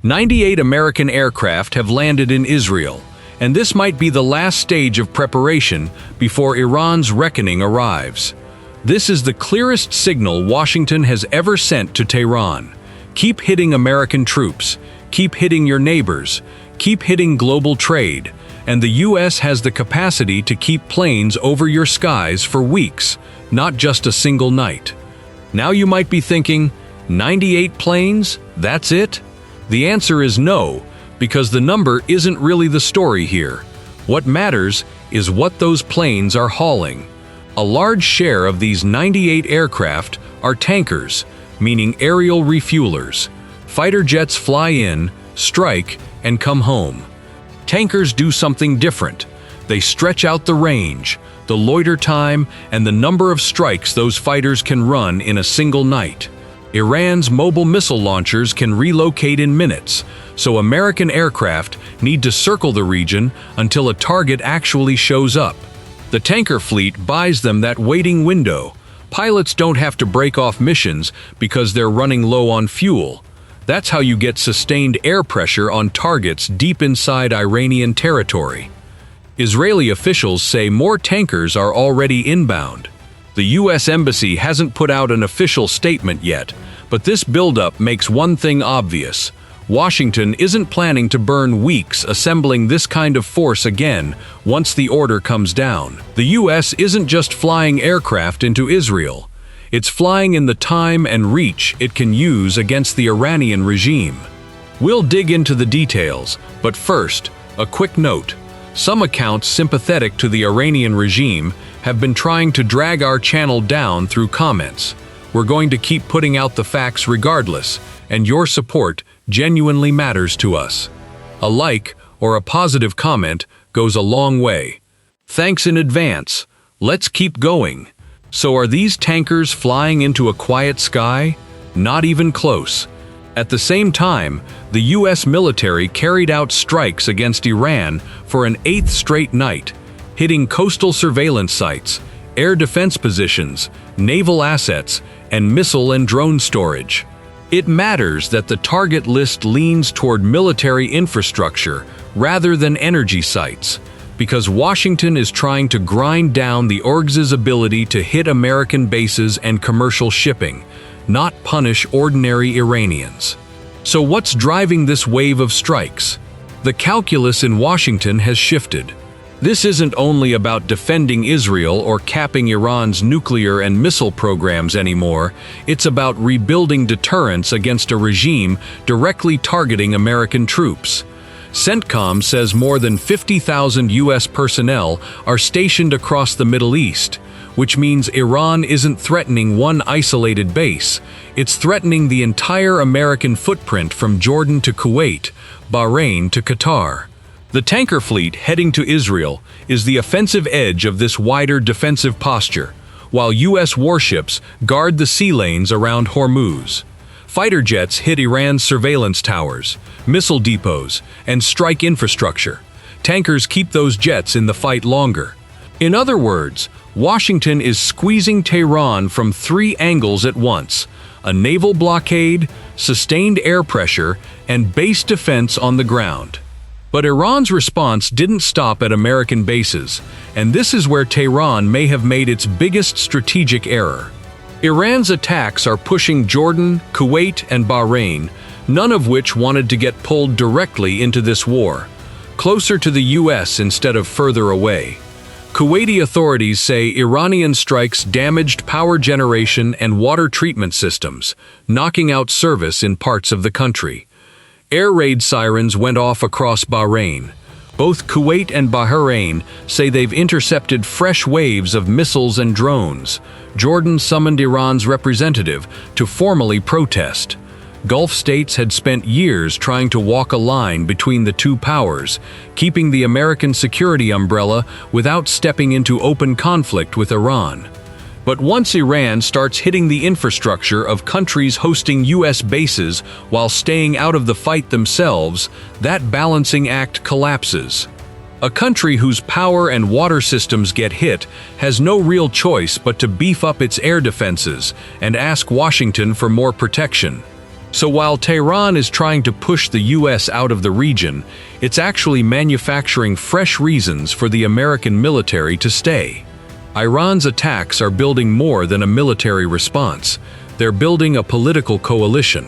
98 American aircraft have landed in Israel, and this might be the last stage of preparation before Iran's reckoning arrives. This is the clearest signal Washington has ever sent to Tehran. Keep hitting American troops, keep hitting your neighbors, keep hitting global trade, and the US has the capacity to keep planes over your skies for weeks, not just a single night. Now you might be thinking, 98 planes? That's it? The answer is no, because the number isn't really the story here. What matters is what those planes are hauling. A large share of these 98 aircraft are tankers, meaning aerial refuelers. Fighter jets fly in, strike, and come home. Tankers do something different. They stretch out the range, the loiter time, and the number of strikes those fighters can run in a single night. Iran's mobile missile launchers can relocate in minutes, so American aircraft need to circle the region until a target actually shows up. The tanker fleet buys them that waiting window. Pilots don't have to break off missions because they're running low on fuel. That's how you get sustained air pressure on targets deep inside Iranian territory. Israeli officials say more tankers are already inbound. The U.S. Embassy hasn't put out an official statement yet, but this buildup makes one thing obvious. Washington isn't planning to burn weeks assembling this kind of force again once the order comes down. The U.S. isn't just flying aircraft into Israel. It's flying in the time and reach it can use against the Iranian regime. We'll dig into the details, but first, a quick note. Some accounts sympathetic to the Iranian regime have been trying to drag our channel down through comments. We're going to keep putting out the facts regardless, and your support genuinely matters to us. A like or a positive comment goes a long way. Thanks in advance. Let's keep going. So are these tankers flying into a quiet sky? Not even close. At the same time, the U.S. military carried out strikes against Iran for an 8th straight night, hitting coastal surveillance sites, air defense positions, naval assets, and missile and drone storage. It matters that the target list leans toward military infrastructure rather than energy sites, because Washington is trying to grind down the org's ability to hit American bases and commercial shipping, not punish ordinary Iranians. So what's driving this wave of strikes? The calculus in Washington has shifted. This isn't only about defending Israel or capping Iran's nuclear and missile programs anymore, it's about rebuilding deterrence against a regime directly targeting American troops. CENTCOM says more than 50,000 U.S. personnel are stationed across the Middle East, which means Iran isn't threatening one isolated base, it's threatening the entire American footprint from Jordan to Kuwait, Bahrain to Qatar. The tanker fleet heading to Israel is the offensive edge of this wider defensive posture, while U.S. warships guard the sea lanes around Hormuz. Fighter jets hit Iran's surveillance towers, missile depots, and strike infrastructure. Tankers keep those jets in the fight longer. In other words, Washington is squeezing Tehran from 3 angles at once: a naval blockade, sustained air pressure, and base defense on the ground. But Iran's response didn't stop at American bases, and this is where Tehran may have made its biggest strategic error. Iran's attacks are pushing Jordan, Kuwait, and Bahrain, none of which wanted to get pulled directly into this war, closer to the U.S. instead of further away. Kuwaiti authorities say Iranian strikes damaged power generation and water treatment systems, knocking out service in parts of the country. Air raid sirens went off across Bahrain. Both Kuwait and Bahrain say they've intercepted fresh waves of missiles and drones. Jordan summoned Iran's representative to formally protest. Gulf states had spent years trying to walk a line between the two powers, keeping the American security umbrella without stepping into open conflict with Iran. But once Iran starts hitting the infrastructure of countries hosting U.S. bases while staying out of the fight themselves, that balancing act collapses. A country whose power and water systems get hit has no real choice but to beef up its air defenses and ask Washington for more protection. So while Tehran is trying to push the US out of the region, it's actually manufacturing fresh reasons for the American military to stay. Iran's attacks are building more than a military response. They're building a political coalition.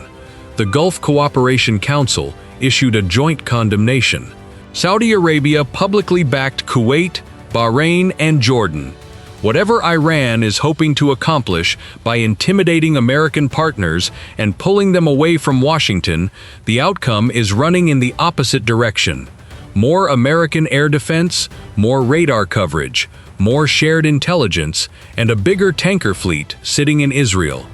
The Gulf Cooperation Council issued a joint condemnation. Saudi Arabia publicly backed Kuwait, Bahrain, and Jordan. Whatever Iran is hoping to accomplish by intimidating American partners and pulling them away from Washington, the outcome is running in the opposite direction. More American air defense, more radar coverage, more shared intelligence, and a bigger tanker fleet sitting in Israel.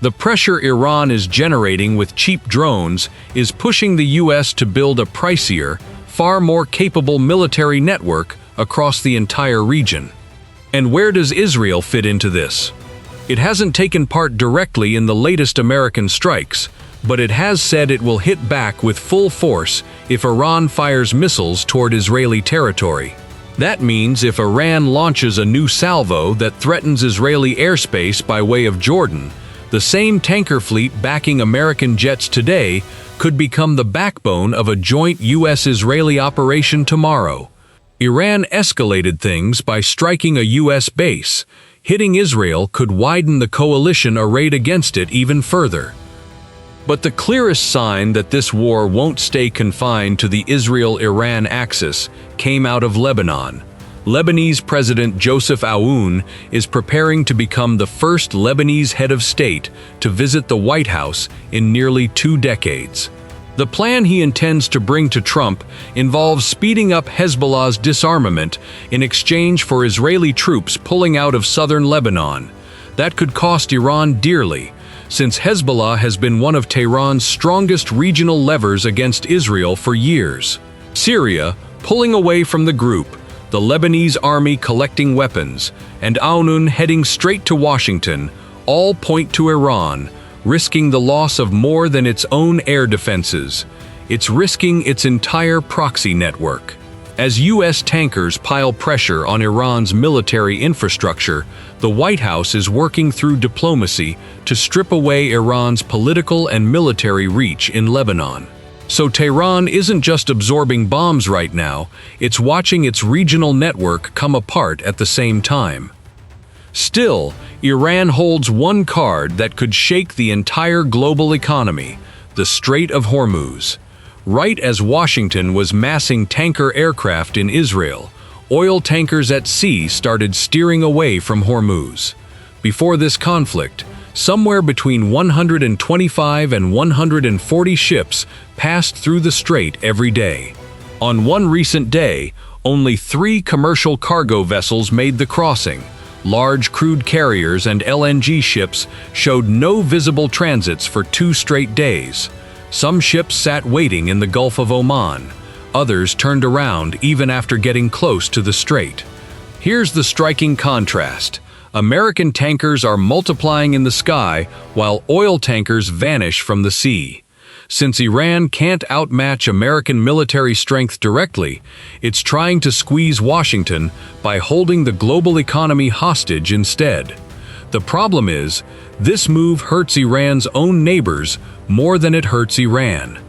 The pressure Iran is generating with cheap drones is pushing the US to build a pricier, far more capable military network across the entire region. And where does Israel fit into this? It hasn't taken part directly in the latest American strikes, but it has said it will hit back with full force if Iran fires missiles toward Israeli territory. That means if Iran launches a new salvo that threatens Israeli airspace by way of Jordan, the same tanker fleet backing American jets today could become the backbone of a joint US-Israeli operation tomorrow. Iran escalated things by striking a US base. Hitting Israel could widen the coalition arrayed against it even further. But the clearest sign that this war won't stay confined to the Israel-Iran axis came out of Lebanon. Lebanese President Joseph Aoun is preparing to become the first Lebanese head of state to visit the White House in nearly 2 decades. The plan he intends to bring to Trump involves speeding up Hezbollah's disarmament in exchange for Israeli troops pulling out of southern Lebanon. That could cost Iran dearly, since Hezbollah has been one of Tehran's strongest regional levers against Israel for years. Syria, pulling away from the group, the Lebanese army collecting weapons, and Aoun heading straight to Washington, all point to Iran, risking the loss of more than its own air defenses. It's risking its entire proxy network. As US tankers pile pressure on Iran's military infrastructure, the White House is working through diplomacy to strip away Iran's political and military reach in Lebanon. So Tehran isn't just absorbing bombs right now, it's watching its regional network come apart at the same time. Still, Iran holds one card that could shake the entire global economy: the Strait of Hormuz. Right as Washington was massing tanker aircraft in Israel, oil tankers at sea started steering away from Hormuz. Before this conflict, somewhere between 125 and 140 ships passed through the strait every day. On one recent day, only 3 commercial cargo vessels made the crossing. Large crude carriers and LNG ships showed no visible transits for 2 straight days. Some ships sat waiting in the Gulf of Oman. Others turned around even after getting close to the strait. Here's the striking contrast. American tankers are multiplying in the sky while oil tankers vanish from the sea. Since Iran can't outmatch American military strength directly, it's trying to squeeze Washington by holding the global economy hostage instead. The problem is, this move hurts Iran's own neighbors more than it hurts Iran.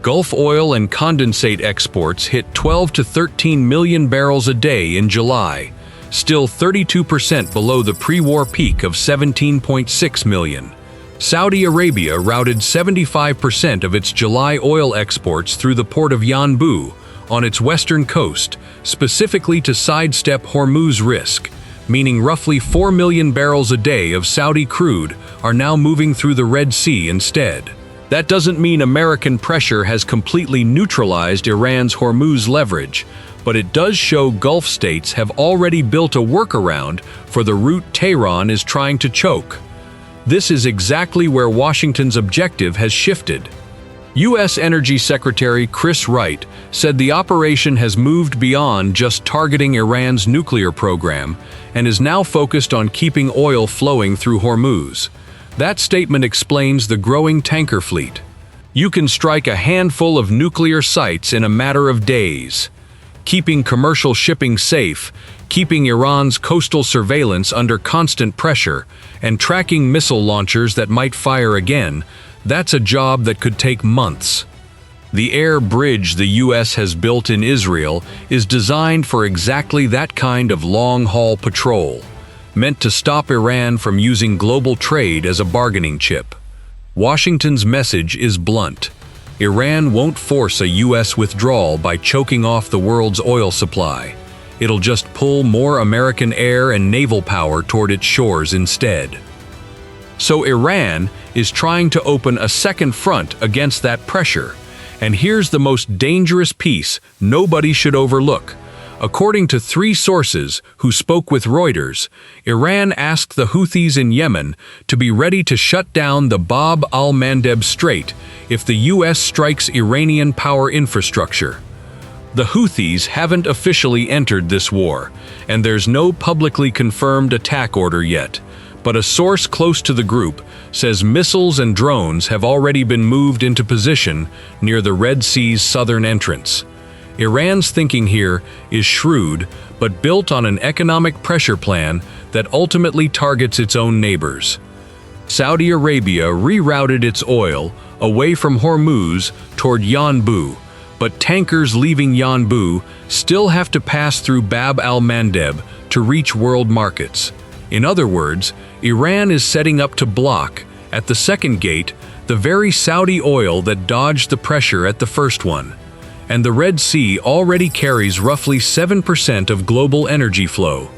Gulf oil and condensate exports hit 12 to 13 million barrels a day in July, still 32% below the pre-war peak of 17.6 million. Saudi Arabia routed 75% of its July oil exports through the port of Yanbu on its western coast, specifically to sidestep Hormuz risk, meaning roughly 4 million barrels a day of Saudi crude are now moving through the Red Sea instead. That doesn't mean American pressure has completely neutralized Iran's Hormuz leverage, but it does show Gulf states have already built a workaround for the route Tehran is trying to choke. This is exactly where Washington's objective has shifted. U.S. Energy Secretary Chris Wright said the operation has moved beyond just targeting Iran's nuclear program and is now focused on keeping oil flowing through Hormuz. That statement explains the growing tanker fleet. You can strike a handful of nuclear sites in a matter of days. Keeping commercial shipping safe, keeping Iran's coastal surveillance under constant pressure, and tracking missile launchers that might fire again, That's a job that could take months. The air bridge the US has built in Israel is designed for exactly that kind of long-haul patrol, meant to stop Iran from using global trade as a bargaining chip. Washington's message is blunt. Iran won't force a US withdrawal by choking off the world's oil supply. It'll just pull more American air and naval power toward its shores instead. So Iran is trying to open a second front against that pressure. And here's the most dangerous piece nobody should overlook. According to 3 sources who spoke with Reuters, Iran asked the Houthis in Yemen to be ready to shut down the Bab al-Mandeb Strait if the US strikes Iranian power infrastructure. The Houthis haven't officially entered this war, and there's no publicly confirmed attack order yet. But a source close to the group says missiles and drones have already been moved into position near the Red Sea's southern entrance. Iran's thinking here is shrewd, but built on an economic pressure plan that ultimately targets its own neighbors. Saudi Arabia rerouted its oil away from Hormuz toward Yanbu, but tankers leaving Yanbu still have to pass through Bab al-Mandeb to reach world markets. In other words, Iran is setting up to block, at the second gate, the very Saudi oil that dodged the pressure at the first one. And the Red Sea already carries roughly 7% of global energy flow.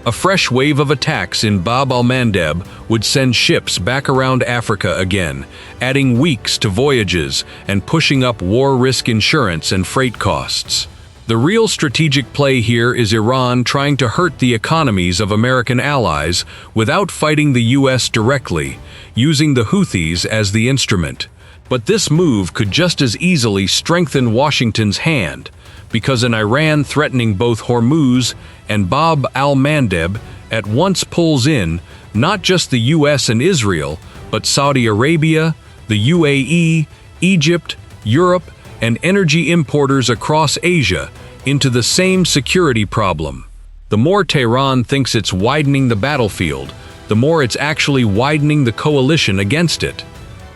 A fresh wave of attacks in Bab al-Mandeb would send ships back around Africa again, adding weeks to voyages and pushing up war risk insurance and freight costs. The real strategic play here is Iran trying to hurt the economies of American allies without fighting the US directly, using the Houthis as the instrument. But this move could just as easily strengthen Washington's hand, because an Iran threatening both Hormuz and Bab al-Mandeb at once pulls in not just the US and Israel, but Saudi Arabia, the UAE, Egypt, Europe, and energy importers across Asia into the same security problem. The more Tehran thinks it's widening the battlefield, the more it's actually widening the coalition against it.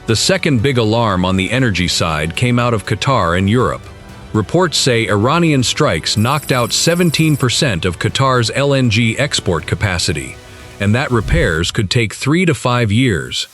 The second big alarm on the energy side came out of Qatar and Europe. Reports say Iranian strikes knocked out 17% of Qatar's LNG export capacity, and that repairs could take 3 to 5 years.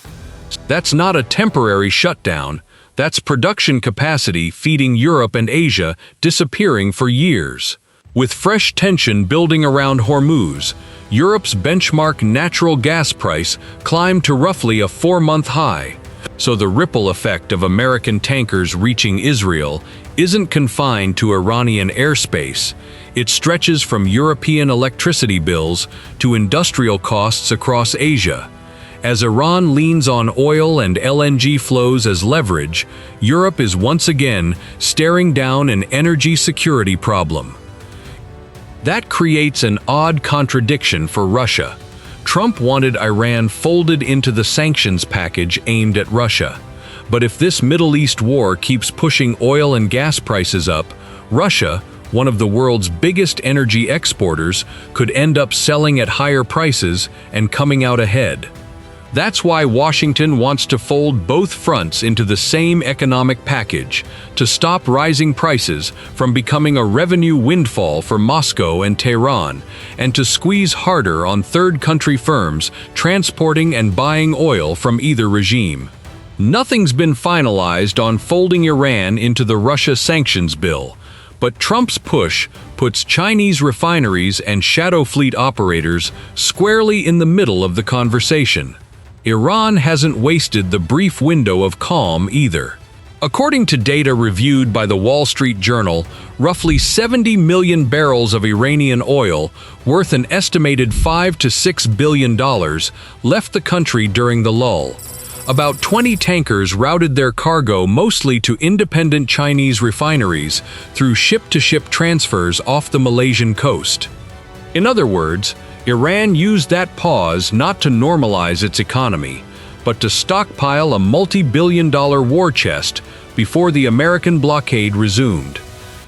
That's not a temporary shutdown. That's production capacity feeding Europe and Asia disappearing for years. With fresh tension building around Hormuz, Europe's benchmark natural gas price climbed to roughly a 4-month high. So the ripple effect of American tankers reaching Israel isn't confined to Iranian airspace. It stretches from European electricity bills to industrial costs across Asia. As Iran leans on oil and LNG flows as leverage, Europe is once again staring down an energy security problem. That creates an odd contradiction for Russia. Trump wanted Iran folded into the sanctions package aimed at Russia. But if this Middle East war keeps pushing oil and gas prices up, Russia, one of the world's biggest energy exporters, could end up selling at higher prices and coming out ahead. That's why Washington wants to fold both fronts into the same economic package, to stop rising prices from becoming a revenue windfall for Moscow and Tehran, and to squeeze harder on third-country firms transporting and buying oil from either regime. Nothing's been finalized on folding Iran into the Russia sanctions bill, but Trump's push puts Chinese refineries and shadow fleet operators squarely in the middle of the conversation. Iran hasn't wasted the brief window of calm either. According to data reviewed by the Wall Street Journal, roughly 70 million barrels of Iranian oil, worth an estimated $5 to $6 billion, left the country during the lull. About 20 tankers routed their cargo mostly to independent Chinese refineries through ship-to-ship transfers off the Malaysian coast. In other words, Iran used that pause not to normalize its economy, but to stockpile a multi-billion-dollar war chest before the American blockade resumed.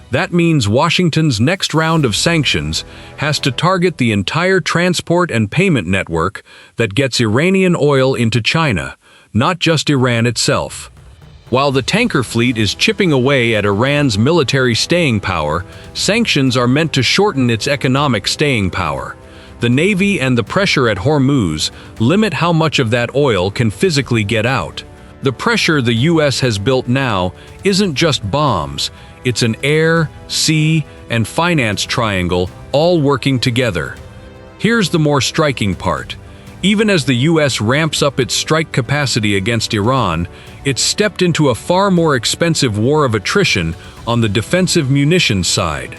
That means Washington's next round of sanctions has to target the entire transport and payment network that gets Iranian oil into China, not just Iran itself. While the tanker fleet is chipping away at Iran's military staying power, sanctions are meant to shorten its economic staying power. The Navy and the pressure at Hormuz limit how much of that oil can physically get out. The pressure the U.S. has built now isn't just bombs, it's an air, sea, and finance triangle all working together. Here's the more striking part. Even as the U.S. ramps up its strike capacity against Iran, it's stepped into a far more expensive war of attrition on the defensive munitions side.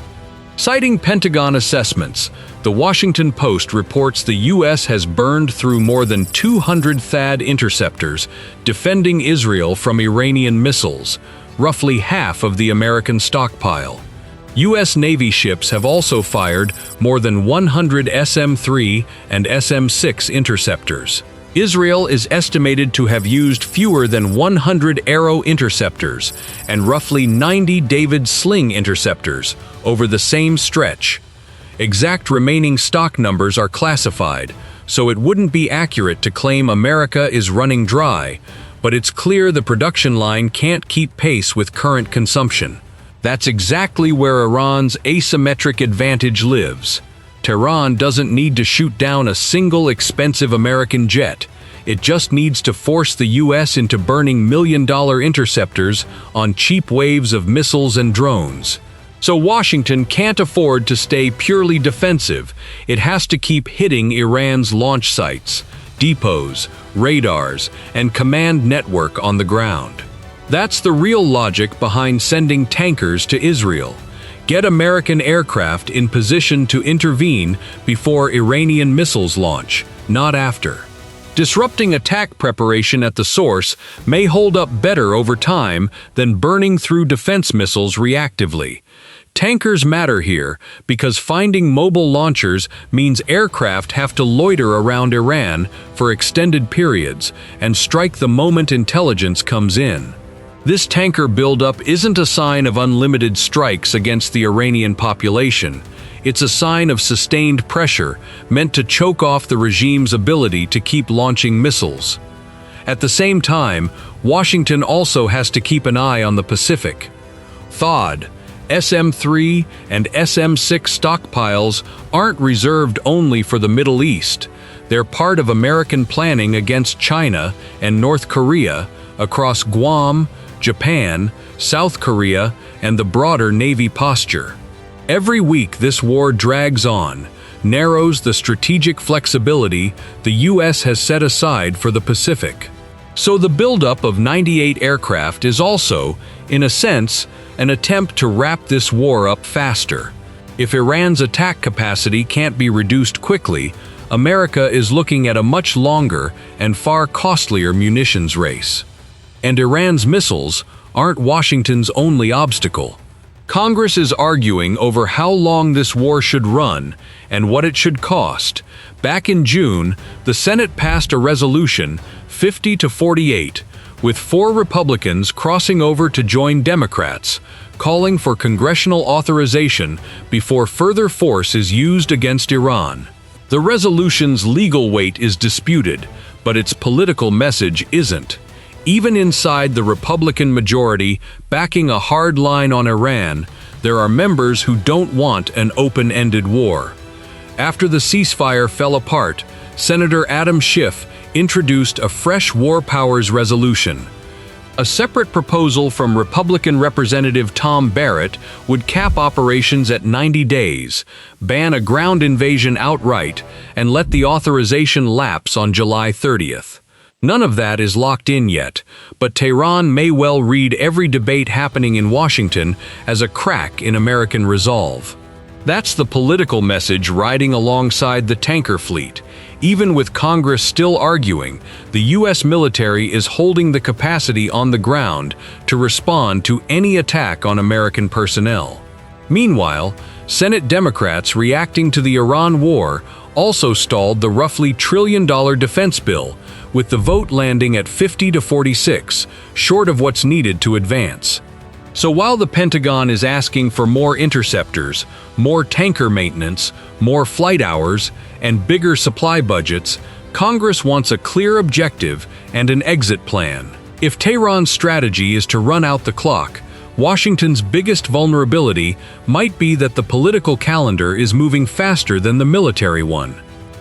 Citing Pentagon assessments, the Washington Post reports the U.S. has burned through more than 200 THAAD interceptors, defending Israel from Iranian missiles, roughly half of the American stockpile. U.S. Navy ships have also fired more than 100 SM-3 and SM-6 interceptors. Israel is estimated to have used fewer than 100 Arrow interceptors and roughly 90 David Sling interceptors over the same stretch. Exact remaining stock numbers are classified, so it wouldn't be accurate to claim America is running dry, but it's clear the production line can't keep pace with current consumption. That's exactly where Iran's asymmetric advantage lives. Tehran doesn't need to shoot down a single expensive American jet. It just needs to force the U.S. into burning million-dollar interceptors on cheap waves of missiles and drones. So Washington can't afford to stay purely defensive. It has to keep hitting Iran's launch sites, depots, radars, and command network on the ground. That's the real logic behind sending tankers to Israel. Get American aircraft in position to intervene before Iranian missiles launch, not after. Disrupting attack preparation at the source may hold up better over time than burning through defense missiles reactively. Tankers matter here because finding mobile launchers means aircraft have to loiter around Iran for extended periods and strike the moment intelligence comes in. This tanker buildup isn't a sign of unlimited strikes against the Iranian population. It's a sign of sustained pressure meant to choke off the regime's ability to keep launching missiles. At the same time, Washington also has to keep an eye on the Pacific. THAAD, SM-3 and SM-6 stockpiles aren't reserved only for the Middle East. They're part of American planning against China and North Korea across Guam, Japan, South Korea, and the broader Navy posture. Every week this war drags on, narrows the strategic flexibility the U.S. has set aside for the Pacific. So the buildup of 98 aircraft is also, in a sense, an attempt to wrap this war up faster. If Iran's attack capacity can't be reduced quickly, America is looking at a much longer and far costlier munitions race. And Iran's missiles aren't Washington's only obstacle. Congress is arguing over how long this war should run and what it should cost. Back in June, the Senate passed a resolution, 50-48, with 4 Republicans crossing over to join Democrats, calling for congressional authorization before further force is used against Iran. The resolution's legal weight is disputed, but its political message isn't. Even inside the Republican majority backing a hard line on Iran, there are members who don't want an open-ended war. After the ceasefire fell apart, Senator Adam Schiff introduced a fresh war powers resolution. A separate proposal from Republican Representative Tom Barrett would cap operations at 90 days, ban a ground invasion outright, and let the authorization lapse on July 30th. None of that is locked in yet, but Tehran may well read every debate happening in Washington as a crack in American resolve. That's the political message riding alongside the tanker fleet. Even with Congress still arguing, the U.S. military is holding the capacity on the ground to respond to any attack on American personnel. Meanwhile, Senate Democrats reacting to the Iran war also stalled the roughly $1 trillion defense bill, with the vote landing at 50-46, short of what's needed to advance. So while the Pentagon is asking for more interceptors, more tanker maintenance, more flight hours, and bigger supply budgets, Congress wants a clear objective and an exit plan. If Tehran's strategy is to run out the clock, Washington's biggest vulnerability might be that the political calendar is moving faster than the military one.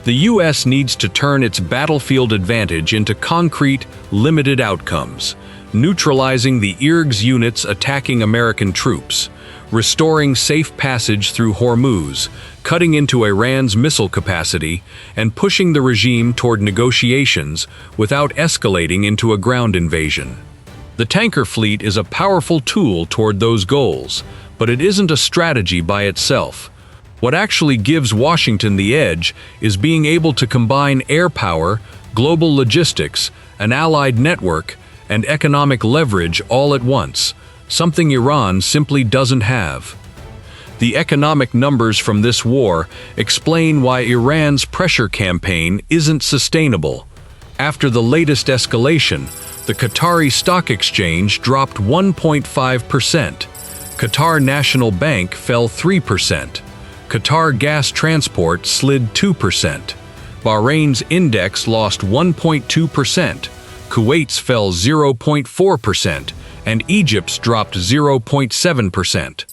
The U.S. needs to turn its battlefield advantage into concrete, limited outcomes, neutralizing the IRG's units attacking American troops, restoring safe passage through Hormuz, cutting into Iran's missile capacity, and pushing the regime toward negotiations without escalating into a ground invasion. The tanker fleet is a powerful tool toward those goals, but it isn't a strategy by itself. What actually gives Washington the edge is being able to combine air power, global logistics, an allied network, and economic leverage all at once, something Iran simply doesn't have. The economic numbers from this war explain why Iran's pressure campaign isn't sustainable. After the latest escalation, the Qatari Stock Exchange dropped 1.5%. Qatar National Bank fell 3%. Qatar Gas Transport slid 2%. Bahrain's index lost 1.2%. Kuwait's fell 0.4%, and Egypt's dropped 0.7%.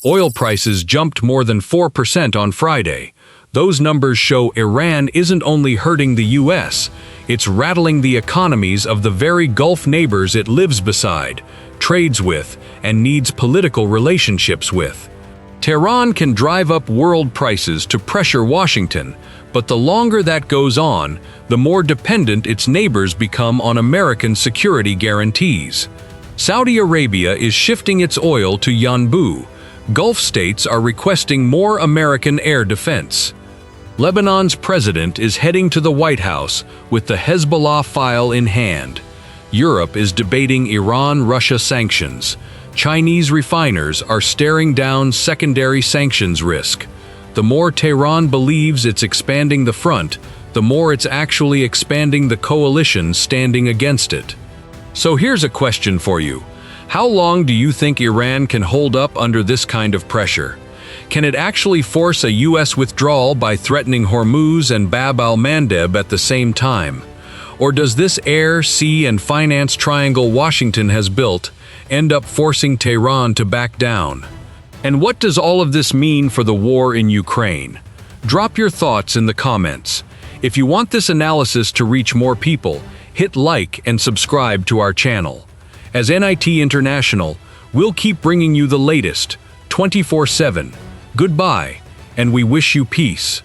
Oil prices jumped more than 4% on Friday. Those numbers show Iran isn't only hurting the US, it's rattling the economies of the very Gulf neighbors it lives beside, trades with, and needs political relationships with. Tehran can drive up world prices to pressure Washington, but the longer that goes on, the more dependent its neighbors become on American security guarantees. Saudi Arabia is shifting its oil to Yanbu. Gulf states are requesting more American air defense. Lebanon's president is heading to the White House with the Hezbollah file in hand. Europe is debating Iran-Russia sanctions. Chinese refiners are staring down secondary sanctions risk. The more Tehran believes it's expanding the front, the more it's actually expanding the coalition standing against it. So here's a question for you. How long do you think Iran can hold up under this kind of pressure? Can it actually force a U.S. withdrawal by threatening Hormuz and Bab al-Mandeb at the same time? Or does this air, sea, and finance triangle Washington has built end up forcing Tehran to back down? And what does all of this mean for the war in Ukraine? Drop your thoughts in the comments. If you want this analysis to reach more people, hit like and subscribe to our channel. As NIT International, we'll keep bringing you the latest, 24/7. Goodbye, and we wish you peace.